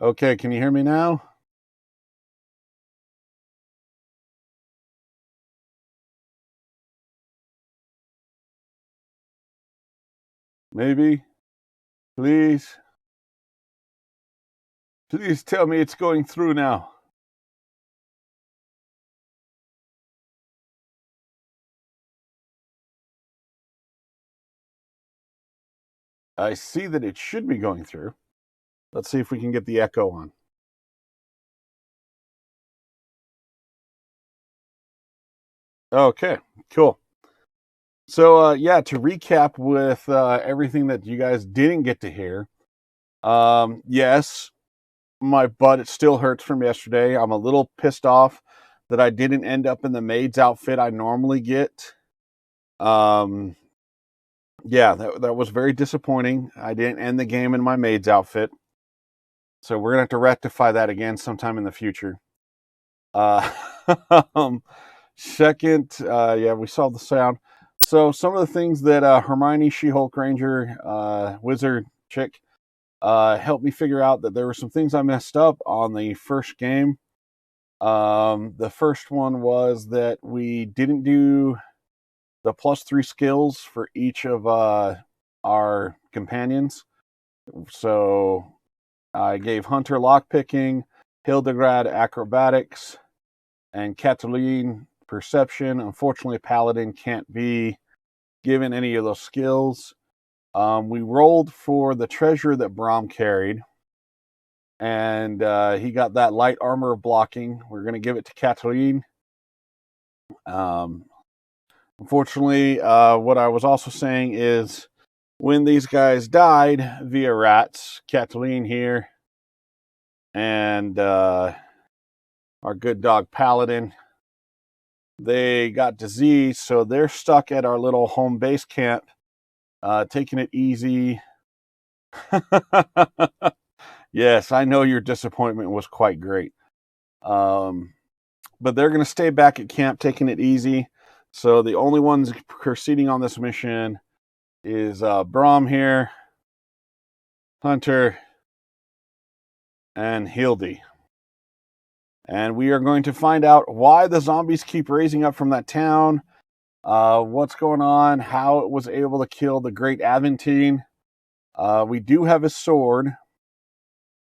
Okay, can you hear me now? Maybe? Please? Please tell me it's going through now. I see that it should be going through. Let's see if we can get the echo on. Okay, cool. So, yeah, to recap with everything that you guys didn't get to hear, yes, my butt, it still hurts from yesterday. I'm a little pissed off that I didn't end up in the maid's outfit I normally get. Um, yeah, that was very disappointing. I didn't end the game in my maid's outfit. So we're gonna have to rectify that again sometime in the future. Uh, um, second, yeah, we saw the sound. So some of the things that Hermione, She-Hulk Ranger, Wizard chick, helped me figure out that there were some things I messed up on the first game. The first one was that we didn't do the +3 skills for each of our companions. So I gave Hunter lockpicking, Hildegrad acrobatics, and Cataline perception. Unfortunately, Paladin can't be given any of those skills. We rolled for the treasure that Brom carried, and he got that light armor blocking. We're going to give it to Cataline. Unfortunately, what I was also saying is when these guys died via rats, Cataline here, and our good dog Paladin, they got disease, so they're stuck at our little home base camp, taking it easy. Yes, I know your disappointment was quite great. But they're going to stay back at camp, taking it easy. So the only ones proceeding on this mission is Brom here, Hunter, and Hildy. And we are going to find out why the zombies keep raising up from that town, what's going on, how it was able to kill the great Aventine. We do have his sword,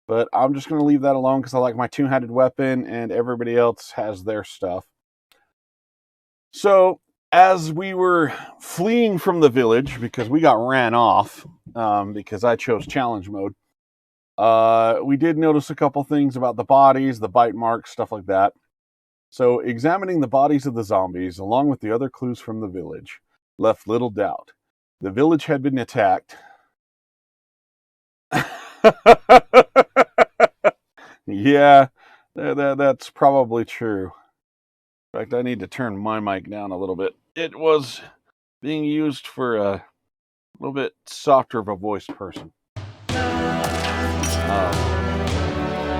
but I'm just going to leave that alone because I like my two-handed weapon and everybody else has their stuff. So, as we were fleeing from the village, because we got ran off, because I chose challenge mode, we did notice a couple things about the bodies, the bite marks, stuff like that. So, examining the bodies of the zombies, along with the other clues from the village, left little doubt. The village had been attacked. Yeah, that's probably true. In fact, I need to turn my mic down a little bit. It was being used for a little bit softer of a voice person.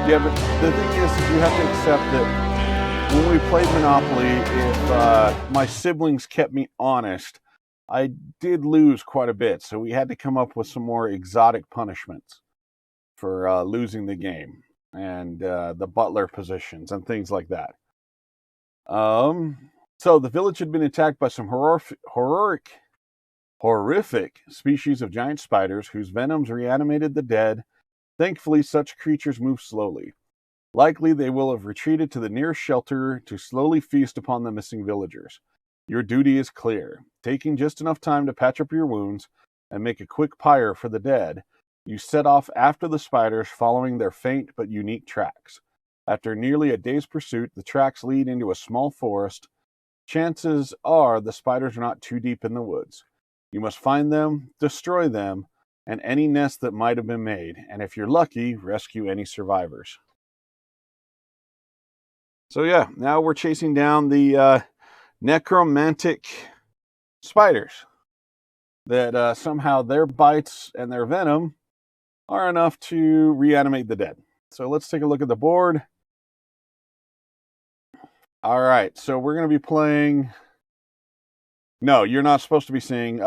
Yeah, but the thing is, you have to accept that when we played Monopoly, if my siblings kept me honest, I did lose quite a bit. So we had to come up with some more exotic punishments for losing the game and the butler positions and things like that. So the village had been attacked by some horrific species of giant spiders whose venoms reanimated the dead. Thankfully, such creatures move slowly. Likely, they will have retreated to the nearest shelter to slowly feast upon the missing villagers. Your duty is clear. Taking just enough time to patch up your wounds and make a quick pyre for the dead, you set off after the spiders, following their faint but unique tracks. After nearly a day's pursuit, the tracks lead into a small forest. Chances are the spiders are not too deep in the woods. You must find them, destroy them, and any nest that might have been made, and if you're lucky, rescue any survivors. So yeah, now we're chasing down the necromantic spiders that somehow their bites and their venom are enough to reanimate the dead. So let's take a look at the board. All right, so we're going to be playing... No, you're not supposed to be seeing...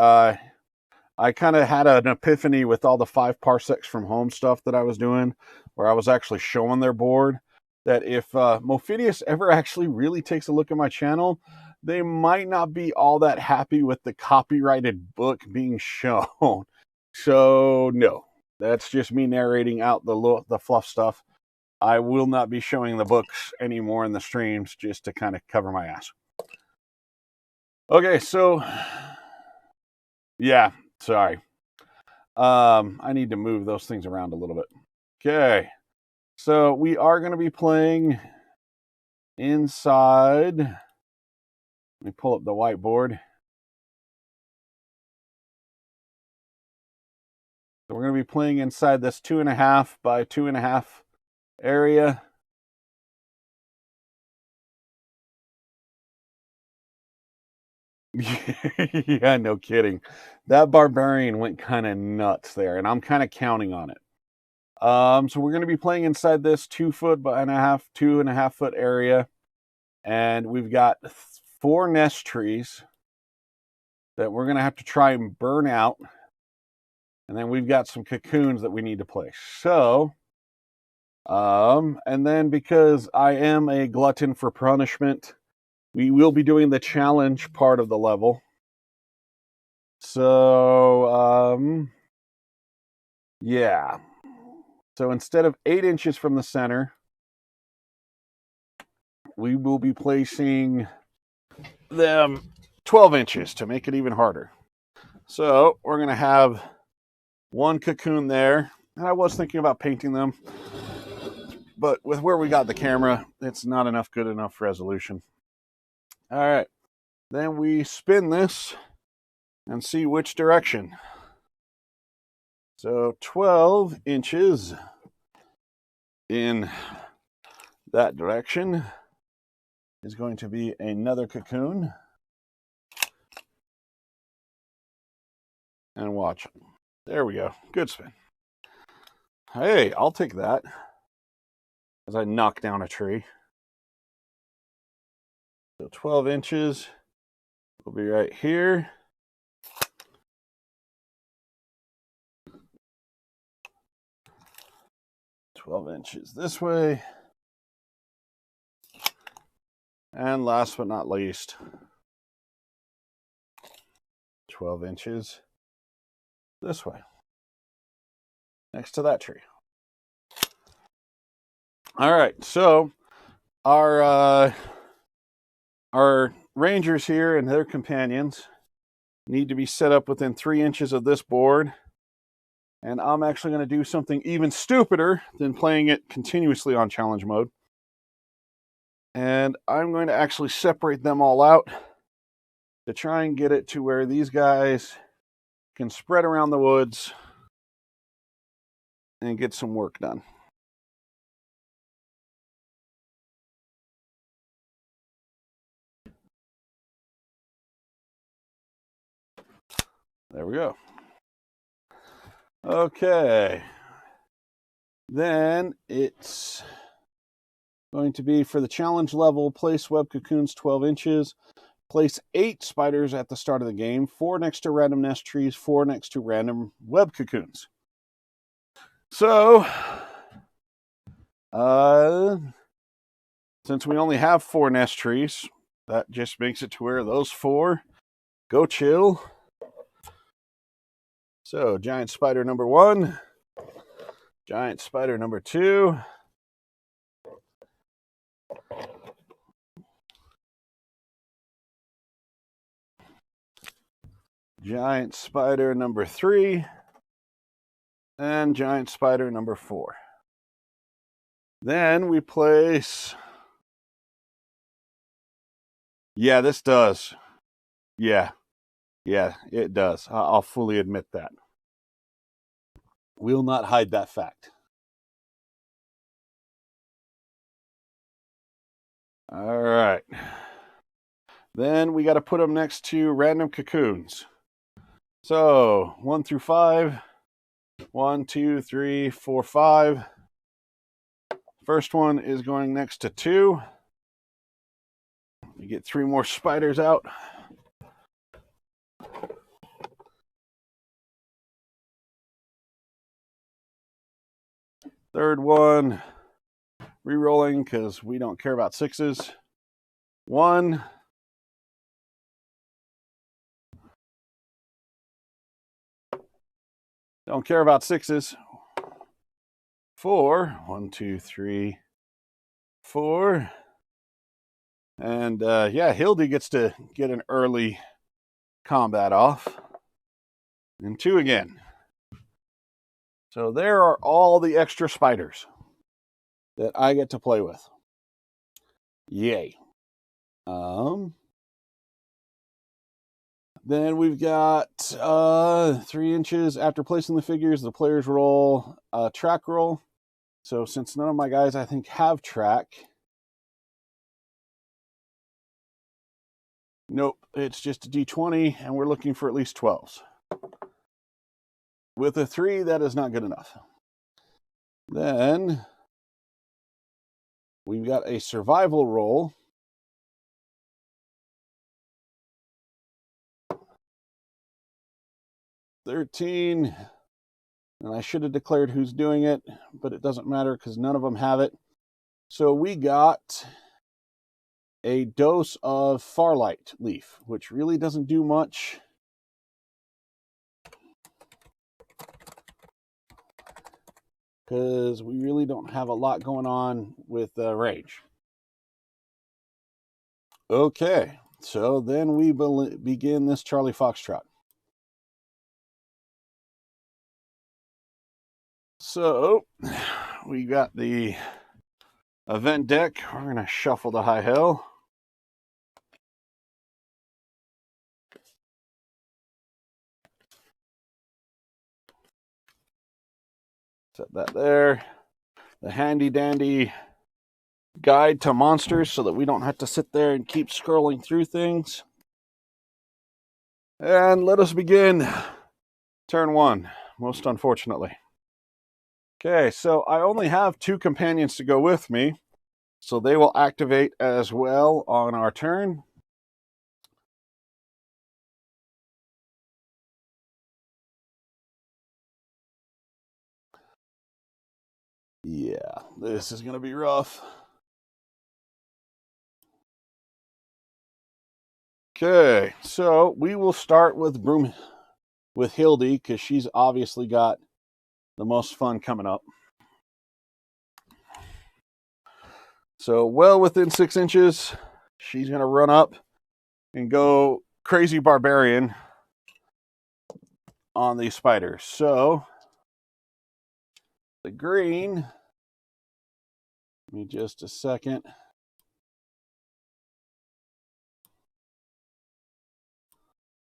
I kind of had an epiphany with all the 5 parsecs from home stuff that I was doing, where I was actually showing their board, that if Mophidius ever actually really takes a look at my channel, they might not be all that happy with the copyrighted book being shown. So no, that's just me narrating out the fluff stuff. I will not be showing the books anymore in the streams, just to kind of cover my ass. Okay, so yeah, sorry. I need to move those things around a little bit. Okay, so we are going to be playing inside. Let me pull up the whiteboard. So we're going to be playing inside this 2.5 by 2.5 area. Yeah, no kidding. That barbarian went kind of nuts there, and I'm kind of counting on it. So we're going to be playing inside this 2.5 foot area, and we've got 4 nest trees that we're going to have to try and burn out, and then we've got some cocoons that we need to place. So, and then because I am a glutton for punishment, we will be doing the challenge part of the level. So, yeah. So instead of 8 inches from the center, we will be placing them 12 inches to make it even harder. So we're going to have 1 cocoon there. And I was thinking about painting them, but with where we got the camera, it's not enough good enough resolution. All right. Then we spin this and see which direction. So 12 inches in that direction is going to be another cocoon. And watch. There we go. Good spin. Hey, I'll take that as I knock down a tree. So 12 inches will be right here. $12 this way. And last but not least, 12 inches this way, next to that tree. All right, so our rangers here and their companions need to be set up within 3 inches of this board. And I'm actually going to do something even stupider than playing it continuously on challenge mode. And I'm going to actually separate them all out to try and get it to where these guys can spread around the woods and get some work done. There we go. Okay. Then it's going to be for the challenge level, place web cocoons 12 inches. Place 8 spiders at the start of the game, 4 next to random nest trees, 4 next to random web cocoons. So, since we only have 4 nest trees, that just makes it to where those 4 go chill. So, giant spider number 1, giant spider number 2, giant spider number 3, and giant spider number 4. Then we place... Yeah, this does. Yeah, it does. I'll fully admit that. Will not hide that fact. All right. Then we got to put them next to random cocoons. So 1 through 5. 1, 2, 3, 4, 5. First one is going next to 2. You get 3 more spiders out. Third one, re-rolling because we don't care about sixes. 1. Don't care about sixes. 4. 1, 2, 3, 4. And yeah, Hildy gets to get an early combat off. And 2 again. So there are all the extra spiders that I get to play with. Yay. Then we've got 3 inches. After placing the figures, the players roll a track roll. So since none of my guys, I think, have track. Nope, it's just a d20, and we're looking for at least 12s. With a 3, that is not good enough. Then we've got a survival roll. $13. And I should have declared who's doing it, but it doesn't matter because none of them have it. So we got a dose of Farlight Leaf, which really doesn't do much. Because we really don't have a lot going on with rage. Okay, so then we begin this Charlie Foxtrot. So we got the event deck. We're going to shuffle the high hell. Set that there. The handy dandy guide to monsters so that we don't have to sit there and keep scrolling through things. And let us begin turn 1, most unfortunately. Okay, so I only have 2 companions to go with me, so they will activate as well on our turn. Yeah, this is going to be rough. Okay, so we will start with Hildy because she's obviously got the most fun coming up. So well within 6 inches, she's going to run up and go crazy barbarian on these spiders. So the green, give me just a second.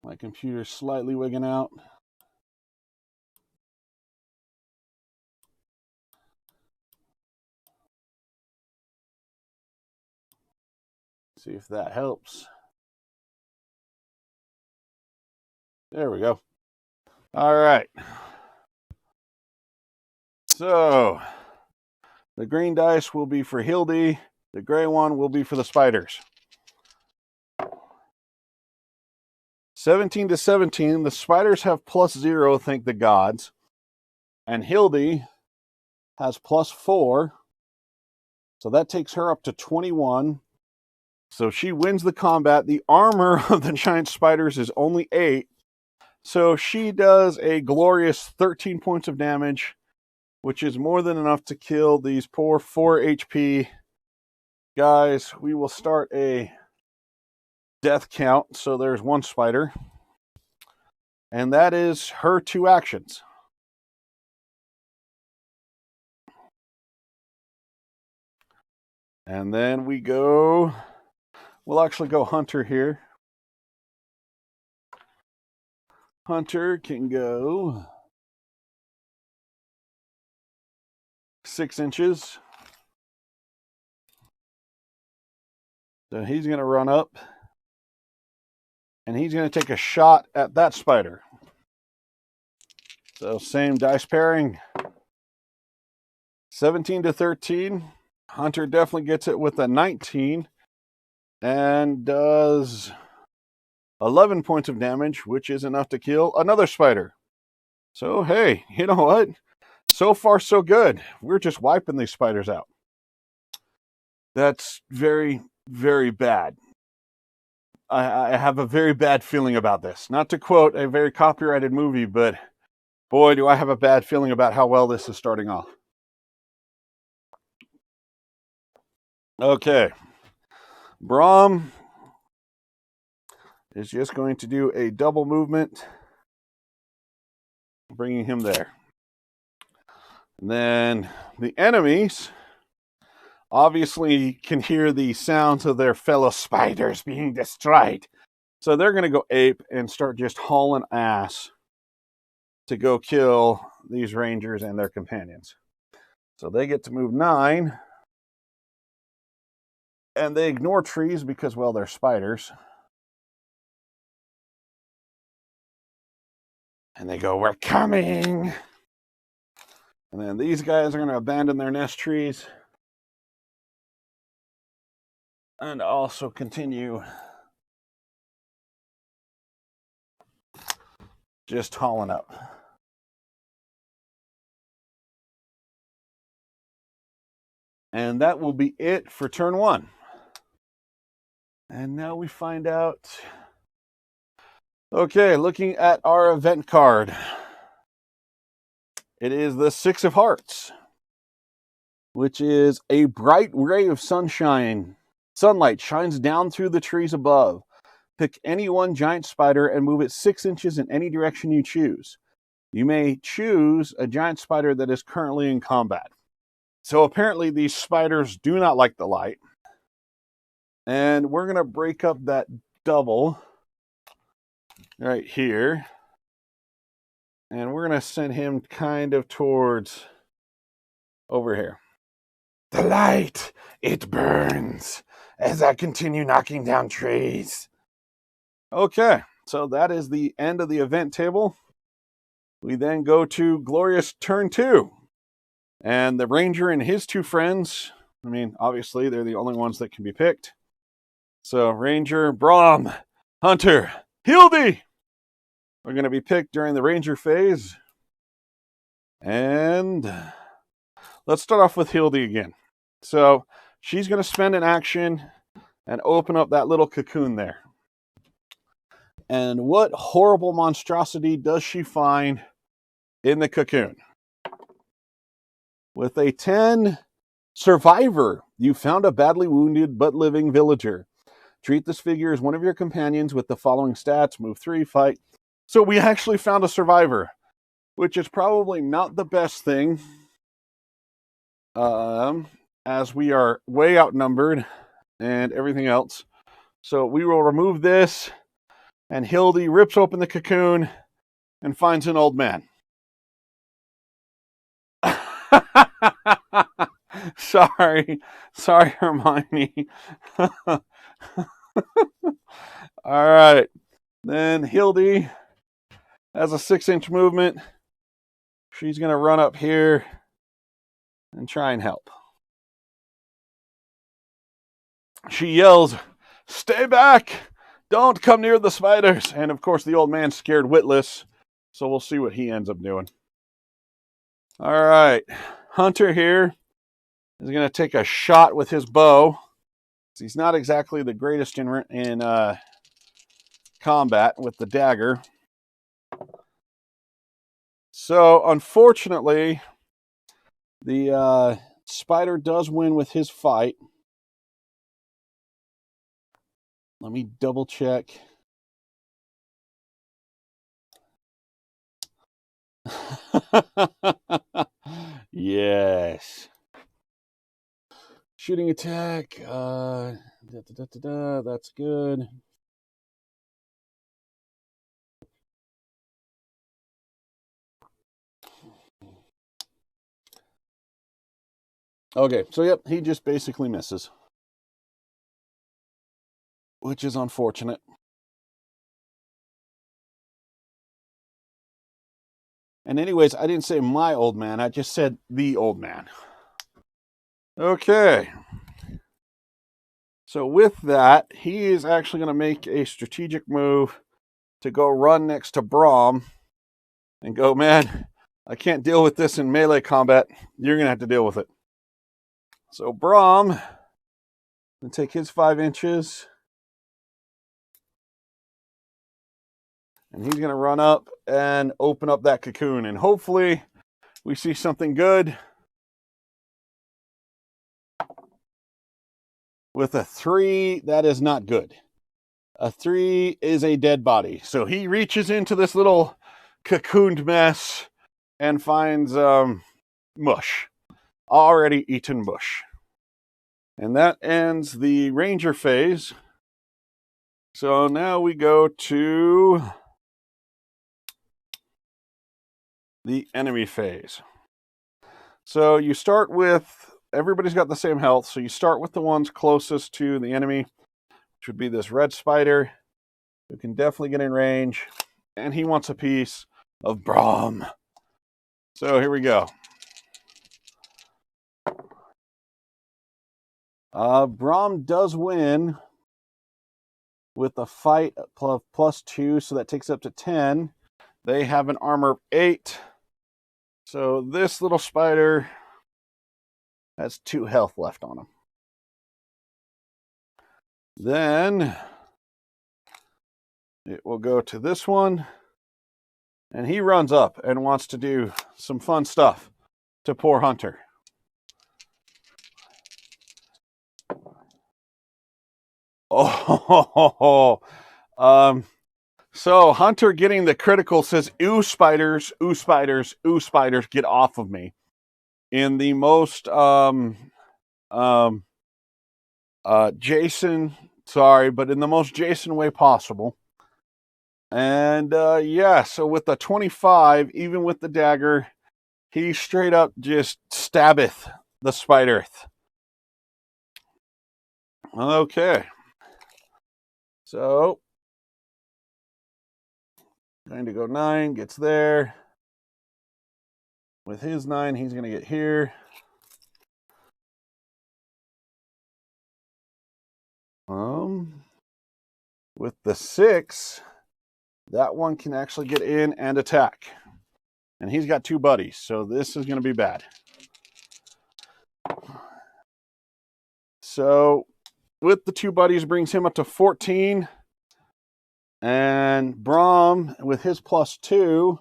My computer's slightly wigging out. See if that helps. There we go. All right. So the green dice will be for Hildy. The gray one will be for the spiders. 17 to 17. The spiders have +0, thank the gods. And Hildy has +4. So that takes her up to 21. So she wins the combat. The armor of the giant spiders is only 8. So she does a glorious 13 points of damage, which is more than enough to kill these poor 4 HP guys. We will start a death count. So there's 1 spider. And that is her 2 actions. And then we go, we'll actually go Hunter here. Hunter can go 6 inches. So he's going to run up. And he's going to take a shot at that spider. So same dice pairing. 17 to 13. Hunter definitely gets it with a 19. And does 11 points of damage, which is enough to kill another spider. So, hey, you know what? So far, so good. We're just wiping these spiders out. That's very, very bad. I have a very bad feeling about this. Not to quote a very copyrighted movie, but boy, do I have a bad feeling about how well this is starting off. Okay. Braum is just going to do a double movement, bringing him there. And then the enemies obviously can hear the sounds of their fellow spiders being destroyed. So they're going to go ape and start just hauling ass to go kill these rangers and their companions. So they get to move 9. And they ignore trees because, well, they're spiders. And they go, we're coming. And then these guys are going to abandon their nest trees. And also continue just hauling up. And that will be it for turn 1. And now we find out. Okay, looking at our event card. It is the 6 of Hearts, which is a bright ray of sunlight shines down through the trees above. Pick any one giant spider and move it 6 inches in any direction you choose. You may choose a giant spider that is currently in combat. So apparently these spiders do not like the light. And we're going to break up that double right here. And we're going to send him kind of towards over here. The light, it burns as I continue knocking down trees. Okay, so that is the end of the event table. We then go to glorious turn 2. And the ranger and his 2 friends, I mean, obviously they're the only ones that can be picked. So Ranger, Braum, Hunter, Hildy are going to be picked during the ranger phase. And let's start off with Hildy again. So she's going to spend an action and open up that little cocoon there. And what horrible monstrosity does she find in the cocoon? With a 10, survivor, you found a badly wounded but living villager. Treat this figure as one of your companions with the following stats. Move 3, fight. So we actually found a survivor, which is probably not the best thing, as we are way outnumbered and everything else. So we will remove this, and Hildy rips open the cocoon and finds an old man. Sorry, Hermione. All right. Then Hildy has a 6-inch movement. She's going to run up here and try and help. She yells, "Stay back! Don't come near the spiders!" And of course, the old man's scared witless, so we'll see what he ends up doing. All right. Hunter here is going to take a shot with his bow. He's not exactly the greatest in combat with the dagger. So, unfortunately, the spider does win with his fight. Let me double check. Yes. Shooting attack. That's good. Okay, so yep, he just basically misses, which is unfortunate. And anyways, I didn't say my old man, I just said the old man. Okay. So with that, he is actually going to make a strategic move to go run next to Braum and go, man, I can't deal with this in melee combat. You're going to have to deal with it. So Braum, going to take his 5 inches. And he's going to run up and open up that cocoon. And hopefully we see something good. With a 3, that is not good. A 3 is a dead body. So he reaches into this little cocooned mess and finds mush. Already eaten mush. And that ends the ranger phase. So now we go to the enemy phase. So you start with, everybody's got the same health, so you start with the ones closest to the enemy, which would be this red spider, who can definitely get in range, and he wants a piece of Braum. So here we go. Braum does win with a fight +2, so that takes up to 10. They have an armor of 8. So this little spider has 2 health left on him. Then it will go to this one. And he runs up and wants to do some fun stuff to poor Hunter. Oh, so Hunter getting the critical says, ooh, spiders, ooh, spiders, ooh, spiders, get off of me. In the most, Jason, sorry, but in the most Jason way possible. And, yeah, so with the 25, even with the dagger, he straight up just stabbeth the spider. Okay. So, going to go 9, gets there. With his 9, he's going to get here. With the 6, that one can actually get in and attack. And he's got 2 buddies, so this is going to be bad. So, with the 2 buddies brings him up to 14. And Braum, with his +2,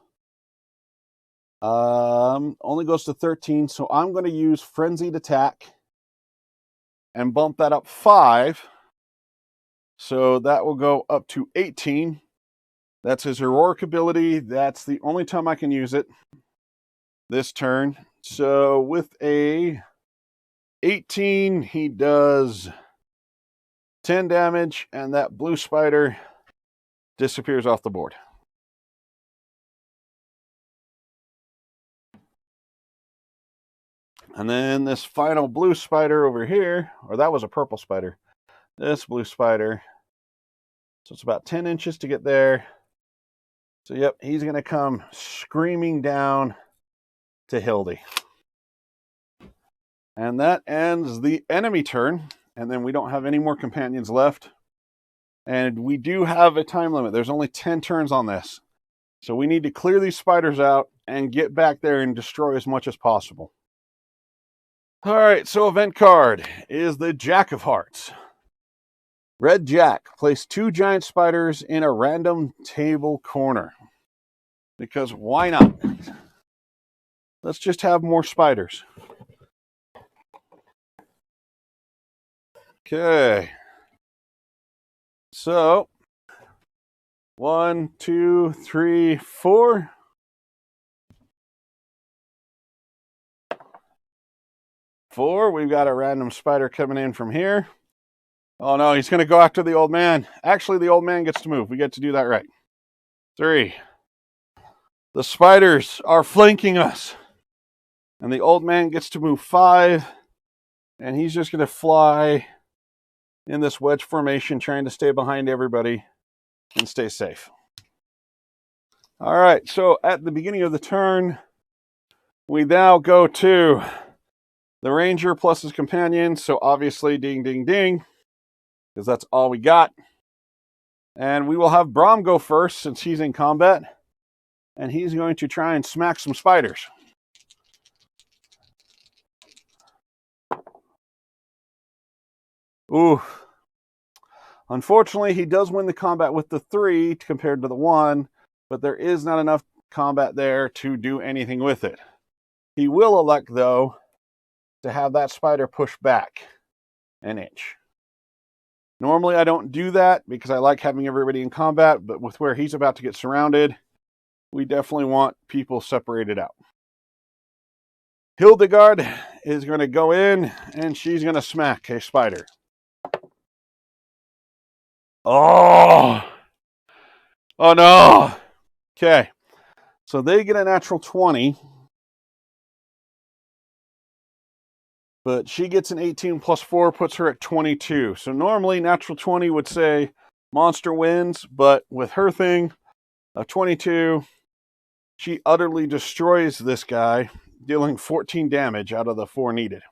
only goes to 13. So I'm going to use Frenzied Attack and bump that up 5. So that will go up to 18. That's his heroic ability. That's the only time I can use it this turn. So with a 18, he does 10 damage, and that blue spider disappears off the board. And then this final blue spider over here, or that was a purple spider. This blue spider. So it's about 10 inches to get there. So yep, he's going to come screaming down to Hildy. And that ends the enemy turn. And then we don't have any more companions left. And we do have a time limit. There's only 10 turns on this. So we need to clear these spiders out and get back there and destroy as much as possible. All right, so event card is the Jack of Hearts. Red Jack, place 2 giant spiders in a random table corner. Because why not? Let's just have more spiders. Okay. So, 1, 2, 3, 4. We've got a random spider coming in from here. Oh no, he's going to go after the old man. Actually, the old man gets to move. We get to do that right. 3. The spiders are flanking us. And the old man gets to move 5. And he's just going to fly in this wedge formation, trying to stay behind everybody and stay safe. All right, so at the beginning of the turn, we now go to the ranger plus his companion. So obviously, ding, ding, ding, because that's all we got. And we will have Braum go first since he's in combat. and he's going to try and smack some spiders. Ooh. Unfortunately, he does win the combat with the 3 compared to the 1, but there is not enough combat there to do anything with it. He will elect, though, to have that spider push back an inch. Normally, I don't do that because I like having everybody in combat, but with where he's about to get surrounded, we definitely want people separated out. Hildegard is going to go in, and she's going to smack a spider. Oh no. Okay. So they get a natural 20. But she gets an 18 plus 4, puts her at 22. So normally natural 20 would say monster wins, but with her thing, a 22, she utterly destroys this guy, dealing 14 damage out of the 4 needed.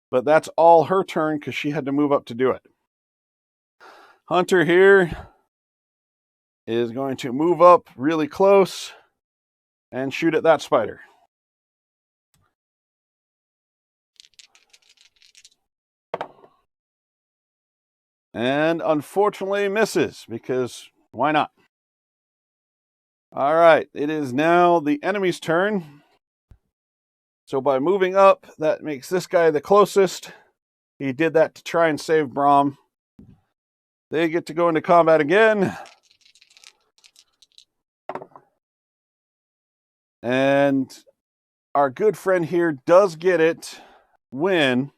But that's all her turn because she had to move up to do it. Hunter here is going to move up really close and shoot at that spider. And unfortunately misses, because why not? All right, it is now the enemy's turn. So by moving up, that makes this guy the closest. He did that to try and save Braum. They get to go into combat again. And our good friend here does get it. Win.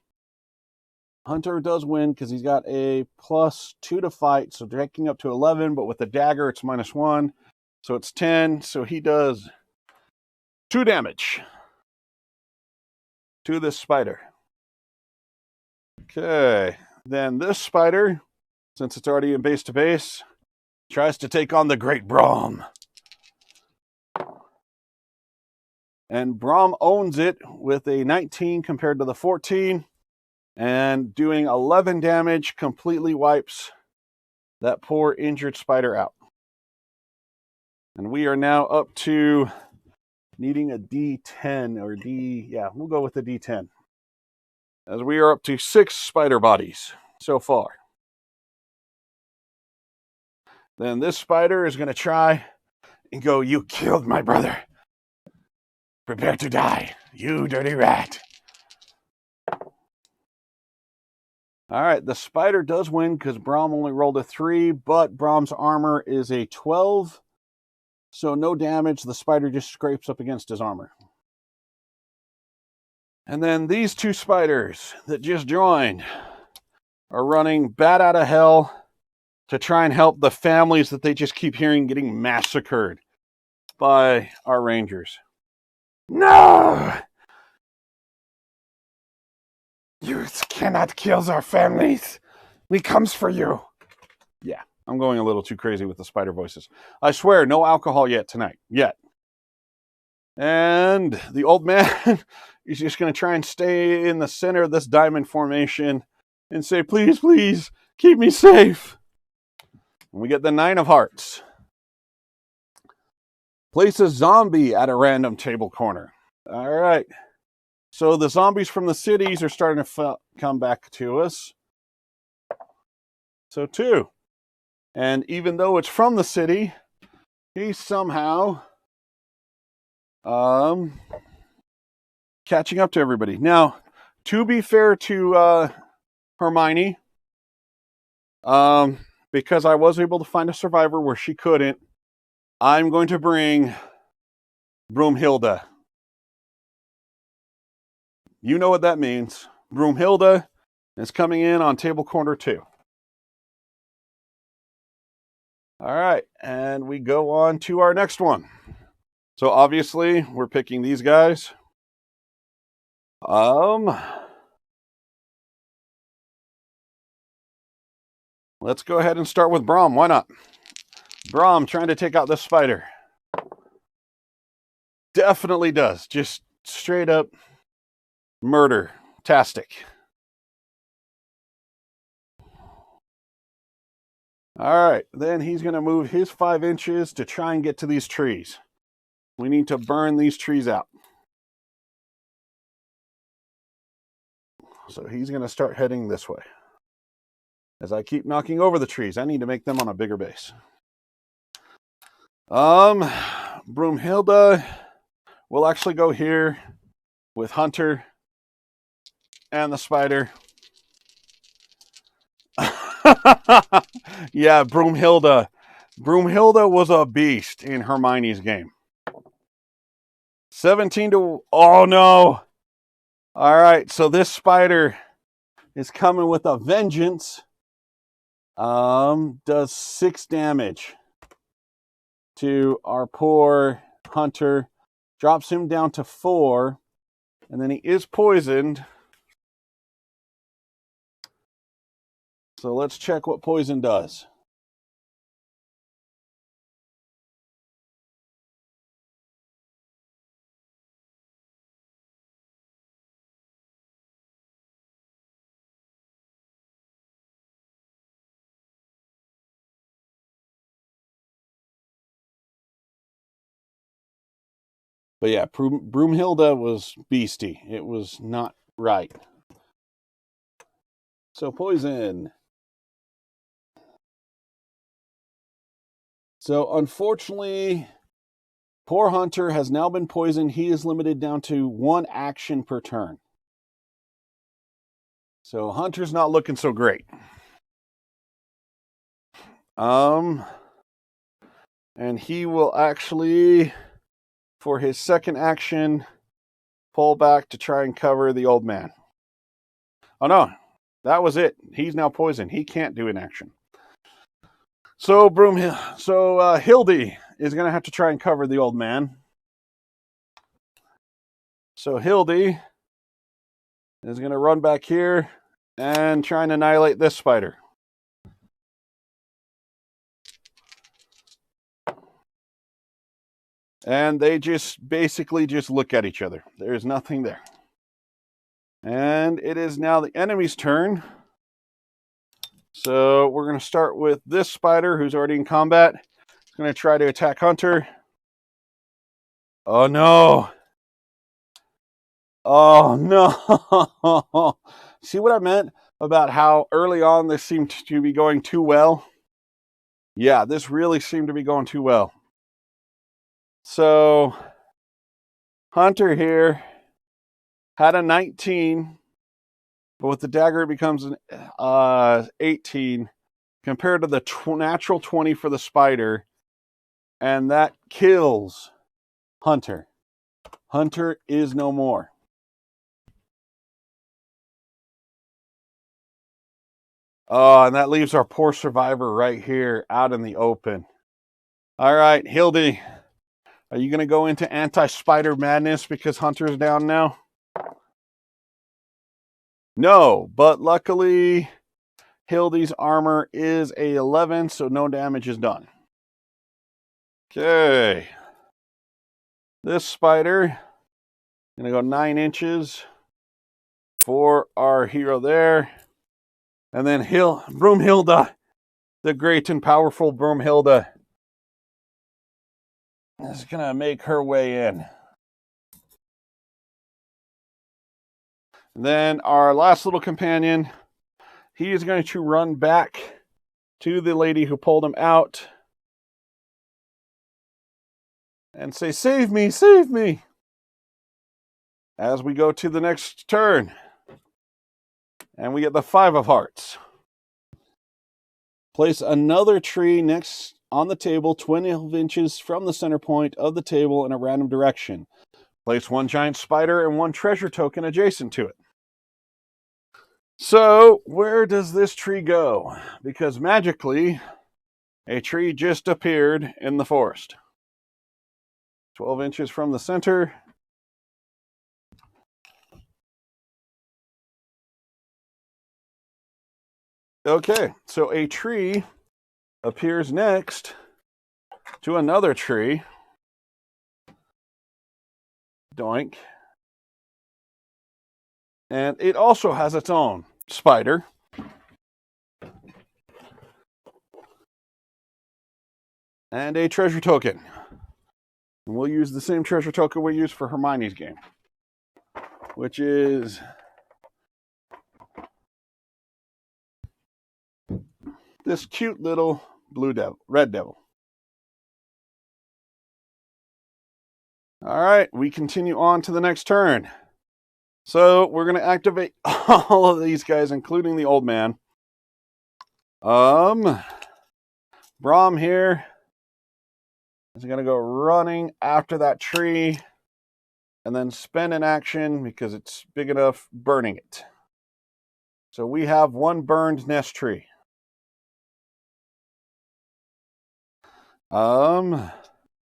Hunter does win because he's got a +2 to fight, so taking up to 11, but with the dagger it's -1, so it's 10. So he does 2 damage to this spider. Okay, then this spider, since it's already in base to base, tries to take on the Great Braum. And Braum owns it with a 19 compared to the 14. And doing 11 damage completely wipes that poor injured spider out. And we are now up to needing a D10 or we'll go with the D10. As we are up to 6 spider bodies so far. Then this spider is going to try and go, "You killed my brother. Prepare to die, you dirty rat." All right, the spider does win because Braum only rolled a 3, but Braum's armor is a 12, so no damage. The spider just scrapes up against his armor. And then these 2 spiders that just joined are running bat out of hell to try and help the families that they just keep hearing getting massacred by our rangers. No! You cannot kill our families. We comes for you. Yeah, I'm going a little too crazy with the spider voices. I swear, no alcohol yet tonight. Yet. And the old man is just going to try and stay in the center of this diamond formation and say, "Please, please, keep me safe." And we get the 9 of hearts. Place a zombie at a random table corner. All right. So the zombies from the cities are starting to come back to us. So 2. And even though it's from the city, he's somehow catching up to everybody. Now, to be fair to Hermione, because I was able to find a survivor where she couldn't, I'm going to bring Broomhilda. You know what that means. Broomhilda is coming in on table corner 2. All right, and we go on to our next one. So obviously, we're picking these guys. Let's go ahead and start with Braum. Why not? Braum trying to take out this spider. Definitely does. Just straight up murder-tastic. All right, then he's going to move his 5 inches to try and get to these trees. We need to burn these trees out. So he's going to start heading this way. As I keep knocking over the trees, I need to make them on a bigger base. Broomhilda will actually go here with Hunter and the spider. Yeah, Broomhilda. Broomhilda was a beast in Hermione's game. 17 to... Oh, no. All right, so this spider is coming with a vengeance. Does 6 damage to our poor Hunter. Drops him down to 4. And then he is poisoned. So let's check what poison does. But yeah, Broomhilda was beastie. It was not right. So poison. So unfortunately, poor Hunter has now been poisoned. He is limited down to 1 action per turn. So Hunter's not looking so great. And he will actually, for his second action, pull back to try and cover the old man. Oh no, that was it. He's now poisoned. He can't do an action. So Hildy is going to have to try and cover the old man. So Hildy is going to run back here and try and annihilate this spider. And they just basically just look at each other. There's nothing there. And it is now the enemy's turn. So we're going to start with this spider who's already in combat. He's going to try to attack Hunter. Oh no. Oh no. See what I meant about how early on this seemed to be going too well? Yeah, this really seemed to be going too well. So Hunter here had a 19, but with the dagger it becomes an 18 compared to the natural 20 for the spider, and that kills Hunter. Hunter is no more. Oh, and that leaves our poor survivor right here out in the open. All right, Hildy, are you going to go into anti-spider madness because Hunter's down now? No, but luckily Hildy's armor is a 11, so no damage is done. Okay. This spider, going to go 9 inches for our hero there. And then Broomhilda, the great and powerful Broomhilda, is going to make her way in. And then our last little companion, he is going to run back to the lady who pulled him out and say, "Save me, save me," as we go to the next turn. And we get the 5 of hearts. Place another tree next on the table, 12 inches from the center point of the table in a random direction. Place 1 giant spider and 1 treasure token adjacent to it. So, where does this tree go? Because magically, a tree just appeared in the forest. 12 inches from the center. Okay, so a tree appears next to another tree. Doink. And it also has its own spider. And a treasure token. And we'll use the same treasure token we used for Hermione's game, which is this cute little red devil. All right, we continue on to the next turn. So we're going to activate all of these guys, including the old man. Braum here is going to go running after that tree and then spend an action because it's big enough, burning it. So we have one burned nest tree.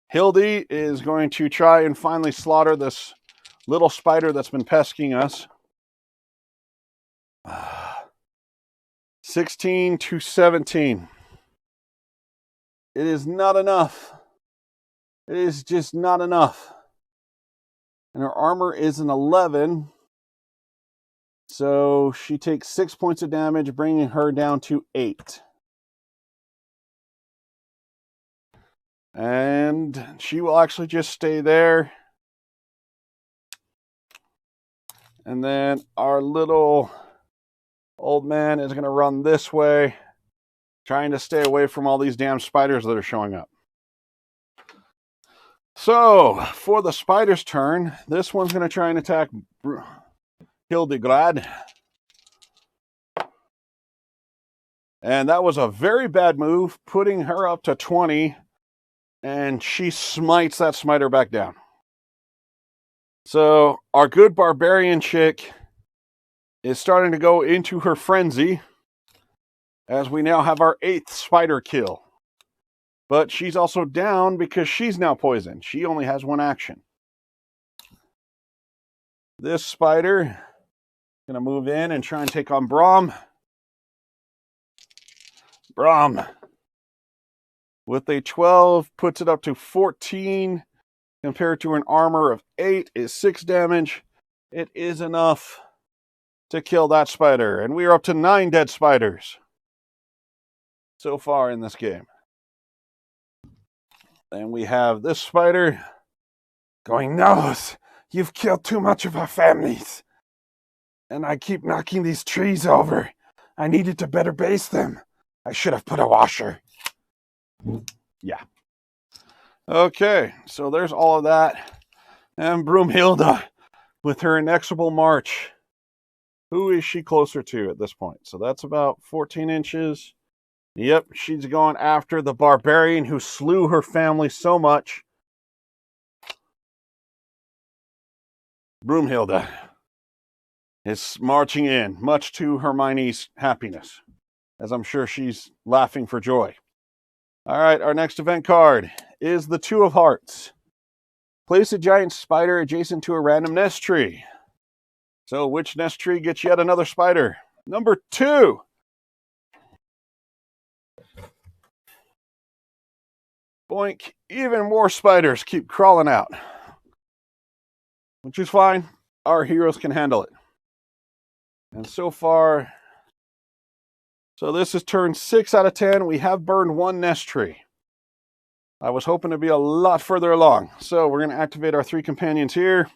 Hildy is going to try and finally slaughter this little spider that's been pesking us. 16 to 17. It is not enough. It is just not enough. And her armor is an 11. So she takes 6 points of damage, bringing her down to 8. And she will actually just stay there. And then our little old man is going to run this way, trying to stay away from all these damn spiders that are showing up. So, for the spider's turn, this one's going to try and attack Hildeglad. And that was a very bad move, putting her up to 20. And she smites that spider back down. So, our good barbarian chick is starting to go into her frenzy, as we now have our 8th spider kill. But she's also down because she's now poisoned. She only has one action. This spider is going to move in and try and take on Braum. Braum, with a 12, puts it up to 14. Compared to an armor of 8 is 6 damage. It is enough to kill that spider. And we are up to 9 dead spiders so far in this game. And we have this spider going, "No, you've killed too much of our families. And I keep knocking these trees over. I needed to better base them. I should have put a washer." Yeah. Okay, so there's all of that. And Broomhilda with her inexorable march. Who is she closer to at this point? So that's about 14 inches. Yep, she's going after the barbarian who slew her family so much. Broomhilda is marching in, much to Hermione's happiness, as I'm sure she's laughing for joy. All right, our next event card is the Two of Hearts. Place a giant spider adjacent to a random nest tree. So which nest tree gets yet another spider? Number 2. Boink, even more spiders keep crawling out. Which is fine. Our heroes can handle it. And so far, so this is turn 6 out of 10. We have burned 1 nest tree. I was hoping to be a lot further along. So we're going to activate our 3 companions here.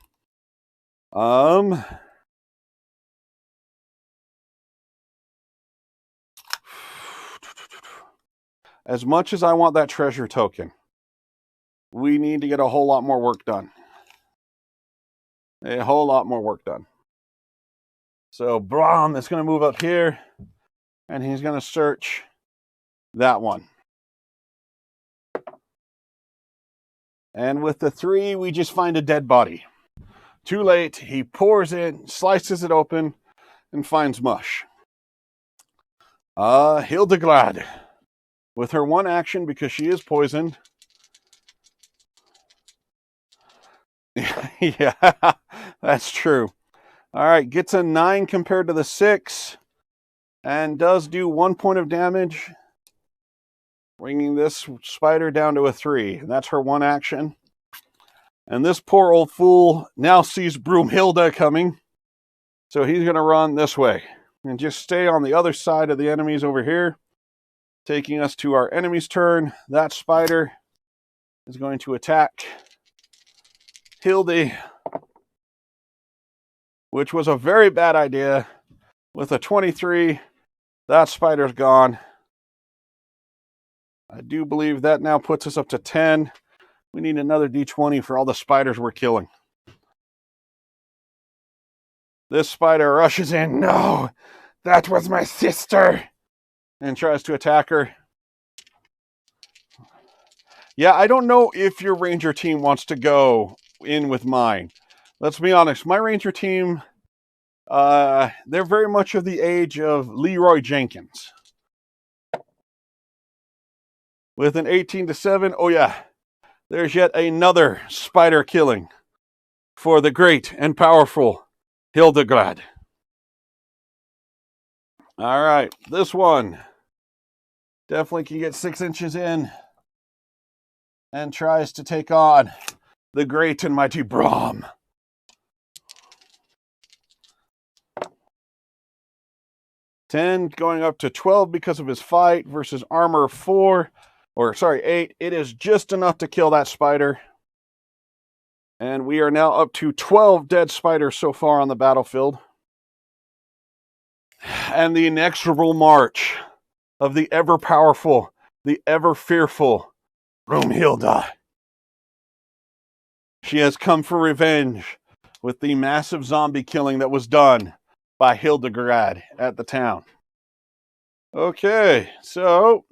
As much as I want that treasure token, we need to get a whole lot more work done. A whole lot more work done. So Braum is going to move up here, and he's going to search that one. And with the 3, we just find a dead body. Too late, he pours it, slices it open, and finds mush. Hildeglad, with her 1 action, because she is poisoned. Yeah, that's true. All right, gets a 9 compared to the 6, and does do 1 point of damage, bringing this spider down to a 3, and that's her 1 action. And this poor old fool now sees Broomhilda coming, so he's going to run this way and just stay on the other side of the enemies over here, taking us to our enemy's turn. That spider is going to attack Hildy, which was a very bad idea. With a 23, that spider's gone. I do believe that now puts us up to 10. We need another d20 for all the spiders we're killing. This spider rushes in. No, that was my sister. And tries to attack her. Yeah, I don't know if your ranger team wants to go in with mine. Let's be honest. My ranger team, they're very much of the age of Leroy Jenkins. With an 18-7, oh yeah, there's yet another spider killing for the great and powerful Hildegard. All right, this one definitely can get 6 inches in and tries to take on the great and mighty Brahm. $10 going up to 12 because of his fight versus armor 4, or sorry, 8. It is just enough to kill that spider. And we are now up to 12 dead spiders so far on the battlefield. And the inexorable march of the ever-powerful, the ever-fearful Broomhilda. She has come for revenge with the massive zombie killing that was done by Hildegard at the town. Okay, so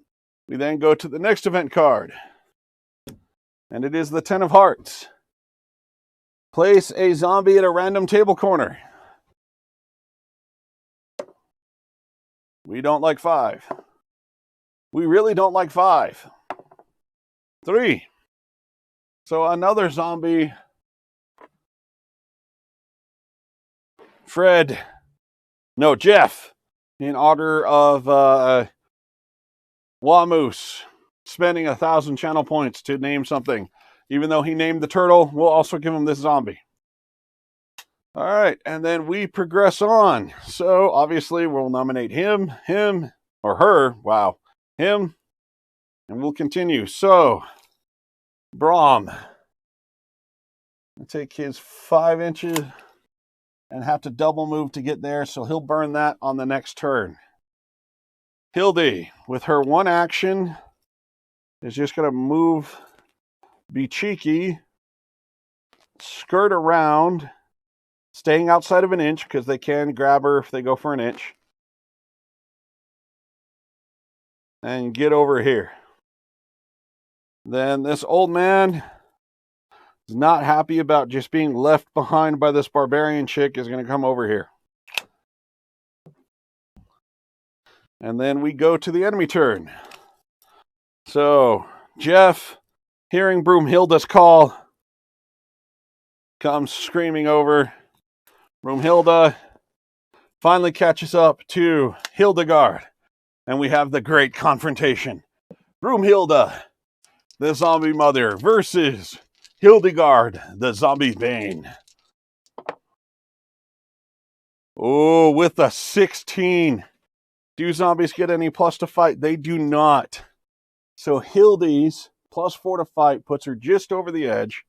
we then go to the next event card. And it is the 10 of Hearts. Place a zombie at a random table corner. We don't like 5. We really don't like 5. 3. So another zombie. Jeff, in honor of Wamoose, spending 1,000 channel points to name something. Even though he named the turtle, we'll also give him this zombie. All right, and then we progress on. So obviously we'll nominate him, or her, wow, him, and we'll continue. So, Brahm, I'll take his 5 inches and have to double move to get there, so he'll burn that on the next turn. Hildy, with her one action, is just going to move, be cheeky, skirt around, staying outside of an inch, because they can grab her if they go for an inch, and get over here. Then this old man is not happy about just being left behind by this barbarian chick, is going to come over here. And then we go to the enemy turn. So, Jeff, hearing Broomhilda's call, comes screaming over. Broomhilda finally catches up to Hildegard, and we have the great confrontation. Broomhilda, the zombie mother, versus Hildegard, the zombie bane. Oh, with a 16. Do zombies get any plus to fight? They do not. So Hildy's +4 to fight puts her just over the edge.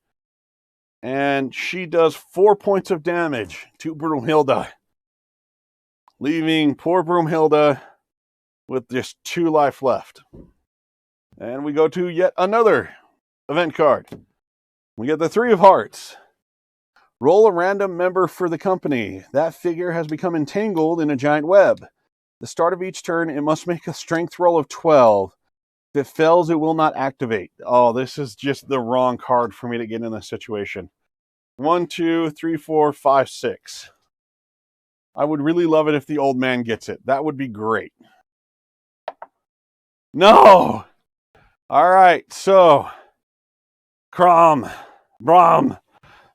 And she does 4 points of damage to Broomhilda, leaving poor Broomhilda with just 2 life left. And we go to yet another event card. We get the 3 of Hearts. Roll a random member for the company. That figure has become entangled in a giant web. The start of each turn, it must make a strength roll of 12. If it fails, it will not activate. Oh, this is just the wrong card for me to get in this situation. 1, 2, 3, 4, 5, 6. I would really love it if the old man gets it. That would be great. No! All right, so Brahm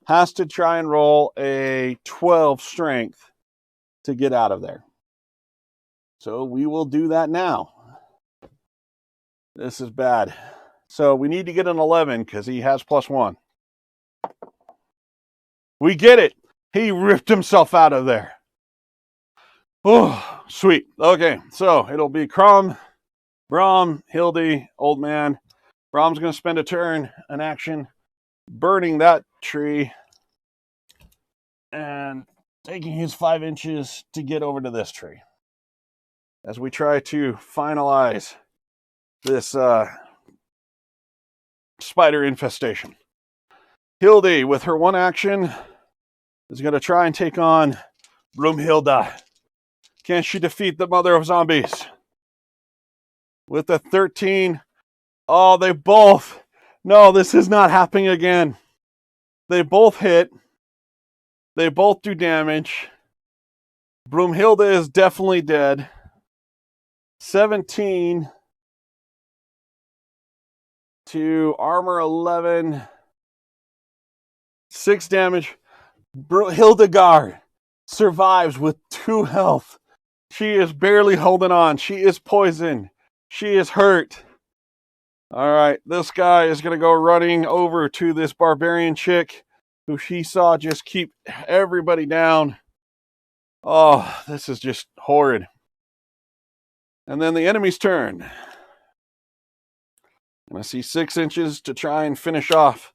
has to try and roll a 12 strength to get out of there. So we will do that now. This is bad. So we need to get an 11 because he has +1. We get it. He ripped himself out of there. Oh, sweet. Okay, so it'll be Brahm, Hildy, old man. Brahm's going to spend a turn, an action, burning that tree and taking his 5 inches to get over to this tree as we try to finalize this spider infestation. Hildy, with her one action, is going to try and take on Broomhilda. Can she defeat the mother of zombies? With a 13. Oh, they both. No, this is not happening again. They both hit. They both do damage. Broomhilda is definitely dead. 17 to armor 11. 6 damage. Hildegard survives with 2 health. She is barely holding on. She is poisoned. She is hurt. All right, this guy is going to go running over to this barbarian chick who she saw just keep everybody down. Oh, this is just horrid. And then the enemy's turn. And I see 6 inches to try and finish off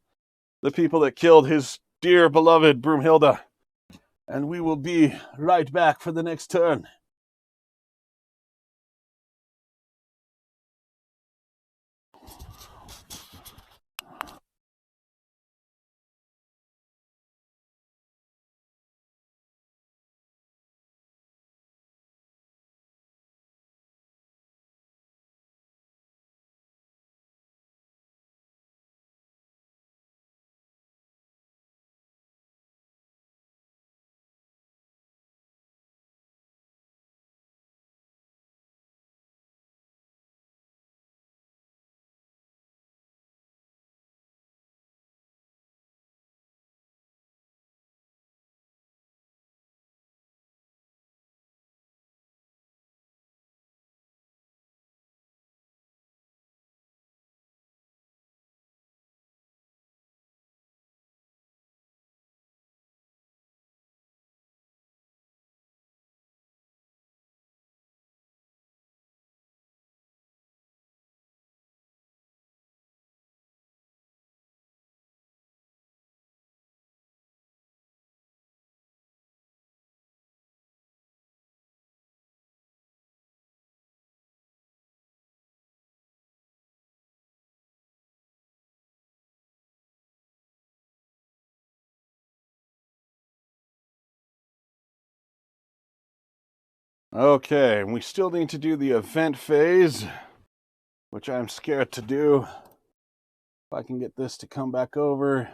the people that killed his dear beloved Broomhilda. And we will be right back for the next turn. Okay, and we still need to do the event phase, which I'm scared to do. If I can get this to come back over,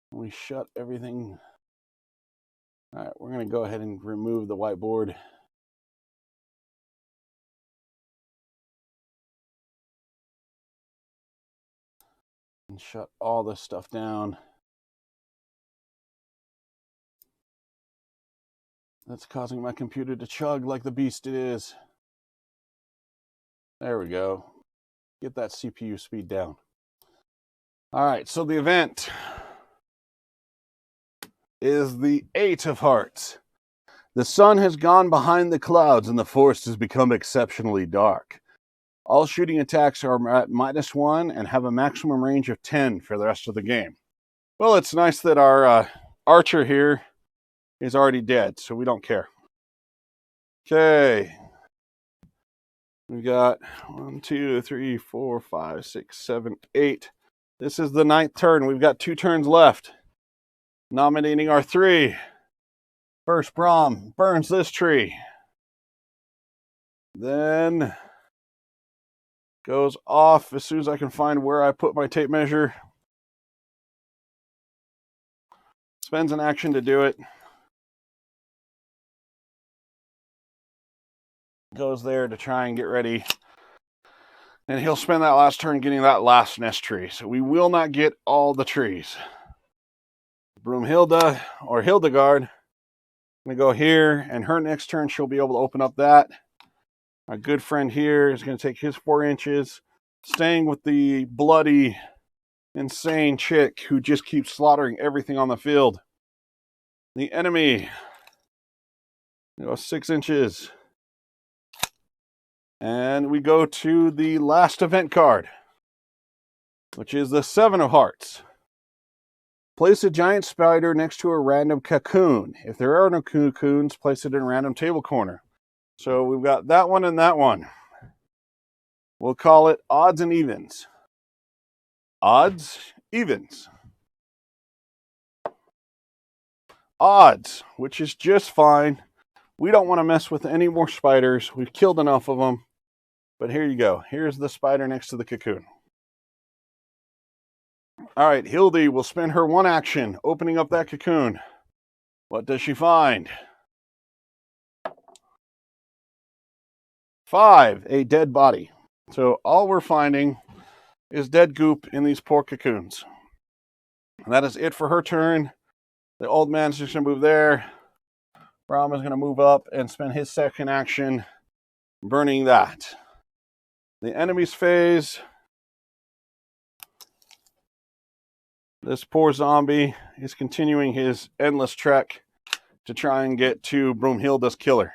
we shut everything. All right, we're going to go ahead and remove the whiteboard. And shut all this stuff down. That's causing my computer to chug like the beast it is. There we go. Get that CPU speed down. All right, so the event is the 8 of Hearts. The sun has gone behind the clouds and the forest has become exceptionally dark. All shooting attacks are at -1 and have a maximum range of 10 for the rest of the game. Well, it's nice that our archer here is already dead, so we don't care. Okay. We got 1, 2, 3, 4, 5, 6, 7, 8. This is the 9th turn. We've got 2 turns left. Nominating our 3. First, Braum burns this tree. Then goes off as soon as I can find where I put my tape measure. Spends an action to do it. Goes there to try and get ready. And he'll spend that last turn getting that last nest tree. So we will not get all the trees. Broomhilda, or Hildegard, going to go here. And her next turn, she'll be able to open up that. Our good friend here is going to take his 4 inches. Staying with the bloody, insane chick who just keeps slaughtering everything on the field. The enemy. 6 inches. And we go to the last event card, which is the 7 of Hearts. Place a giant spider next to a random cocoon. If there are no cocoons, place it in a random table corner. So we've got that one and that one. We'll call it odds and evens. Odds, evens. Odds, which is just fine. We don't want to mess with any more spiders. We've killed enough of them. But here you go. Here's the spider next to the cocoon. All right, Hildy will spend her one action opening up that cocoon. What does she find? 5, a dead body. So all we're finding is dead goop in these poor cocoons. And that is it for her turn. The old man's just going to move there. Braum is going to move up and spend his second action burning that. The enemy's phase. This poor zombie is continuing his endless trek to try and get to Broomhilda's killer.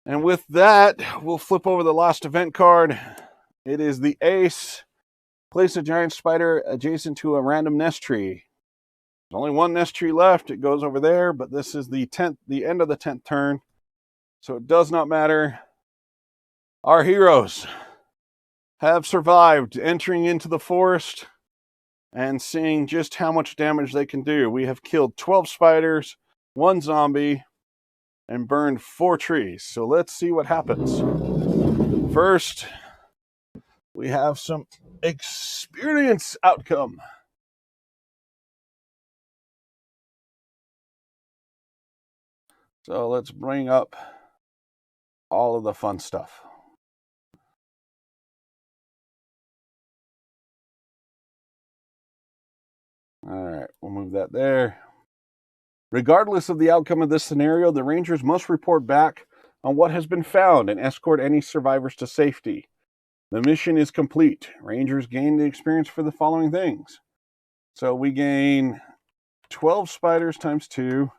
And with that, we'll flip over the last event card. It is the ace. Place a giant spider adjacent to a random nest tree. There's only one nest tree left. It goes over there, but this is the end of the 10th turn. So it does not matter. Our heroes have survived entering into the forest and seeing just how much damage they can do. We have killed 12 spiders, 1 zombie, and burned 4 trees. So let's see what happens. First, we have some experience outcome. So let's bring up all of the fun stuff. All right, we'll move that there. Regardless of the outcome of this scenario, the Rangers must report back on what has been found and escort any survivors to safety. The mission is complete. Rangers gain the experience for the following things. So we gain 12 spiders times 2,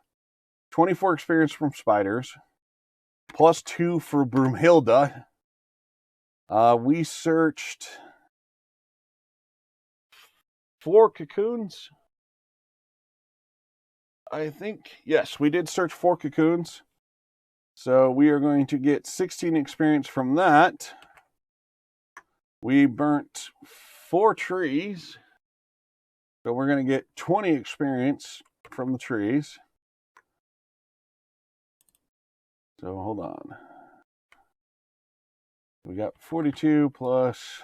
24 experience from spiders, plus 2 for Broomhilda. We searched 4 cocoons. I think, yes, we did search 4 cocoons. So we are going to get 16 experience from that. We burnt 4 trees. So we're going to get 20 experience from the trees. So hold on. We got 42 plus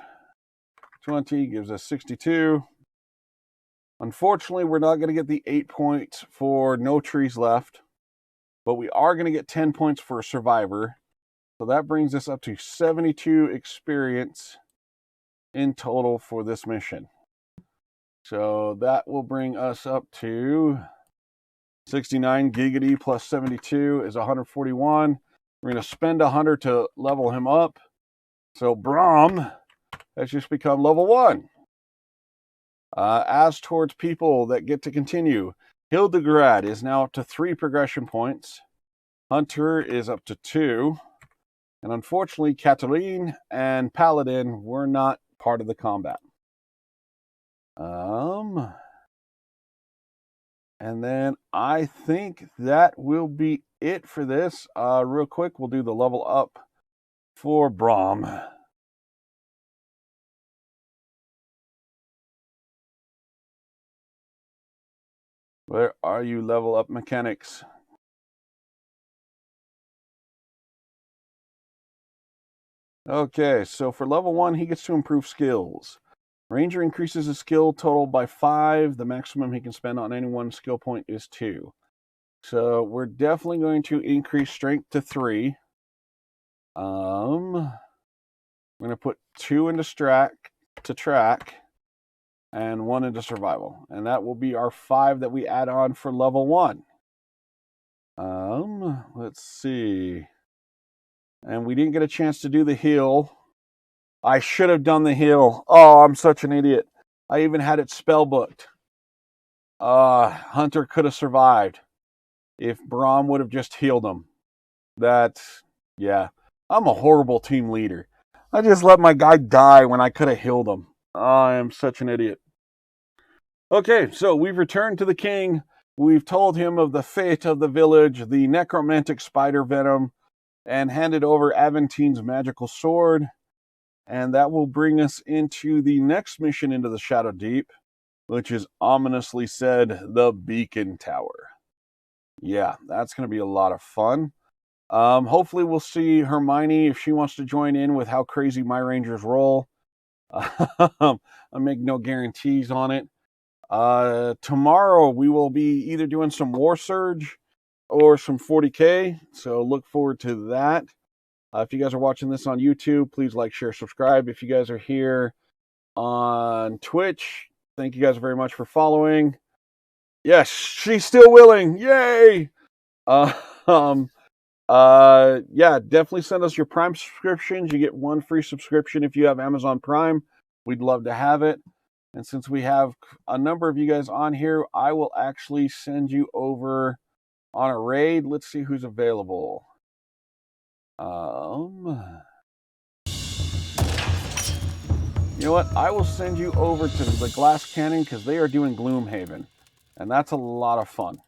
20 gives us 62. Unfortunately, we're not going to get the 8 points for no trees left, but we are going to get 10 points for a survivor. So that brings us up to 72 experience in total for this mission. So that will bring us up to 69. Giggity plus 72 is 141. We're going to spend 100 to level him up. So Braum has just become level 1. As towards people that get to continue, Hildegard is now up to 3 progression points. Hunter is up to 2. And unfortunately, Cataline and Paladin were not part of the combat. And then I think that will be it for this. Real quick, we'll do the level up for Braum. Where are you, level up mechanics? Okay, so for level 1, he gets to improve skills. Ranger increases his skill total by 5. The maximum he can spend on any one skill point is 2. So we're definitely going to increase strength to 3. We're going to put 2 into track and 1 into survival. And that will be our 5 that we add on for level 1. Let's see. And we didn't get a chance to do the heal. I should have done the heal. Oh, I'm such an idiot. I even had it spell booked. Hunter could have survived if Braum would have just healed him. Yeah. I'm a horrible team leader. I just let my guy die when I could have healed him. I am such an idiot. Okay, so we've returned to the king. We've told him of the fate of the village, the necromantic spider venom, and handed over Aventine's magical sword. And that will bring us into the next mission into the Shadowdeep, which is ominously said the Beacon Tower. Yeah, that's going to be a lot of fun. Hopefully, we'll see Hermione if she wants to join in with how crazy my Rangers roll. I make no guarantees on it. Tomorrow we will be either doing some War Surge or some 40K, so look forward to that. If you guys are watching this on YouTube, please like, share, subscribe. If you guys are here on Twitch, thank you guys very much for following. Yes, she's still willing. Yay! Um, yeah, definitely send us your Prime subscriptions. You get one free subscription if you have Amazon Prime. We'd love to have it. And since we have a number of you guys on here, I will actually send you over on a raid. Let's see who's available. You know what? I will send you over to the Glass Cannon because they are doing Gloomhaven. And that's a lot of fun.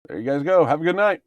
There you guys go. Have a good night.